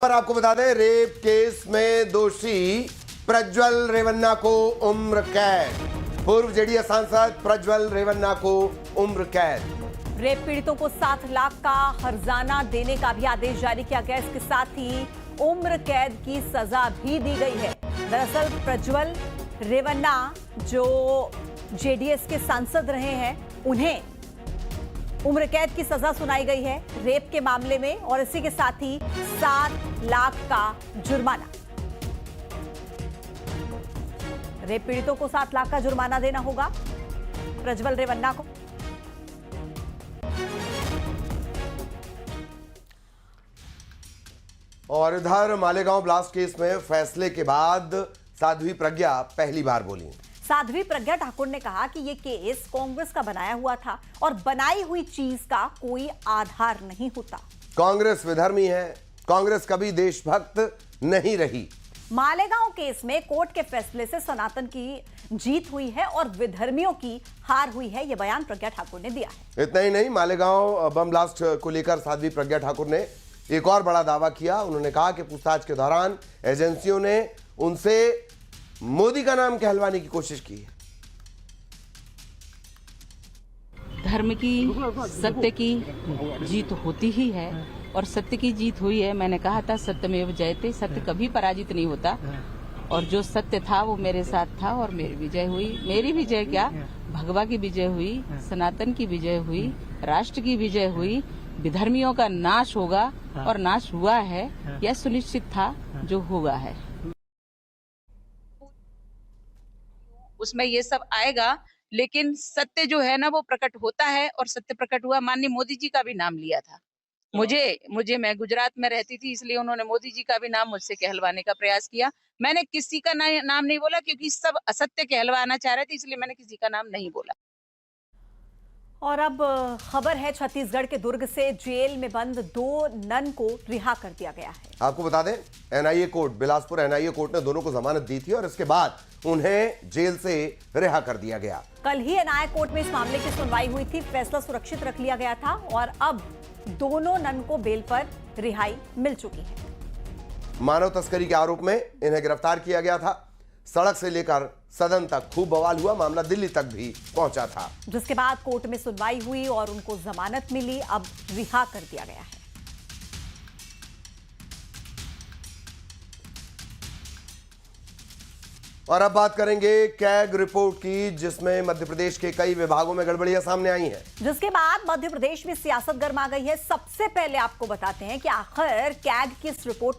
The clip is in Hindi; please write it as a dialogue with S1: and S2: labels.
S1: पर आपको बता दें, रेप केस में दोषी प्रज्वल रेवन्ना को उम्र कैद। पूर्व जेडीएस सांसद प्रज्वल रेवन्ना को उम्र कैद।
S2: रेप पीड़ितों को 7 लाख का हर्जाना देने का भी आदेश जारी किया गया। इसके साथ ही उम्र कैद की सजा भी दी गई है। दरअसल प्रज्वल रेवन्ना जो जेडीएस के सांसद रहे हैं, उन्हें उम्र कैद की सजा सुनाई गई है रेप के मामले में, और इसी के साथ ही 7 लाख का जुर्माना। रेप पीड़ितों को 7 लाख का जुर्माना देना होगा प्रज्वल रेवन्ना को।
S1: और इधर मालेगांव ब्लास्ट केस में फैसले के बाद साध्वी प्रज्ञा पहली बार बोली।
S2: साध्वी प्रज्ञा ठाकुर ने कहा कि यह केस कांग्रेस का बनाया हुआ था और बनाई हुई चीज का कोई आधार नहीं होता।
S1: कांग्रेस विधर्मी है, कांग्रेस कभी देशभक्त नहीं रही।
S2: मालेगांव केस में कोर्ट के फैसले से सनातन की जीत हुई है और विधर्मियों की हार हुई है, यह बयान प्रज्ञा ठाकुर ने दिया है।
S1: इतना ही नहीं, मालेगांव बम ब्लास्ट को लेकर साध्वी प्रज्ञा ठाकुर ने एक और बड़ा दावा किया। उन्होंने कहा कि पूछताछ के दौरान एजेंसियों ने उनसे मोदी का नाम कहलवाने की कोशिश की है।
S3: धर्म की, सत्य की जीत होती ही है और सत्य की जीत हुई है। मैंने कहा था सत्यमेव जयते, सत्य कभी पराजित नहीं होता और जो सत्य था वो मेरे साथ था और मेरी विजय हुई। मेरी विजय क्या, भगवा की विजय हुई, सनातन की विजय हुई, राष्ट्र की विजय हुई। विधर्मियों का नाश होगा और नाश हुआ है, यह सुनिश्चित था, जो होगा है।
S4: उसमें ये सब आएगा, लेकिन सत्य जो है ना वो प्रकट होता है और सत्य प्रकट हुआ। माननीय मोदी जी का भी नाम लिया था। मुझे मैं गुजरात में रहती थी, इसलिए उन्होंने मोदी जी का भी नाम मुझसे कहलवाने का प्रयास किया। मैंने किसी का नाम नहीं बोला क्योंकि सब असत्य कहलवाना चाह रहे थे, इसलिए मैंने किसी का नाम नहीं बोला।
S2: और अब खबर है छत्तीसगढ़ के दुर्ग से जेल में बंद 2 नन को रिहा कर दिया गया है। आपको
S1: बता दें, NIA court, Bilaspur NIA court ने दोनों को जमानत दी थी और इसके बाद उन्हें जेल से रिहा कर दिया गया।
S2: कल ही एनआईए कोर्ट में इस मामले की सुनवाई हुई थी। फैसला सुरक्षित रख लिया गया था और अब दोनों नन को बेल पर रिहाई मिल चुकी है।
S1: मानव तस्करी के आरोप में इन्हें गिरफ्तार किया गया था। सड़क से लेकर सदन तक खूब बवाल हुआ, मामला दिल्ली तक भी पहुंचा था,
S2: जिसके बाद कोर्ट में सुनवाई हुई और उनको जमानत मिली। अब रिहा कर दिया गया है।
S1: और अब बात करेंगे कैग रिपोर्ट की, जिसमें मध्य प्रदेश के कई विभागों में गड़बड़ियां सामने आई हैं।
S2: जिसके बाद मध्य प्रदेश में सियासत गर्मा गई है। सबसे पहले आपको बताते हैं कि आखिर कैग की इस रिपोर्ट में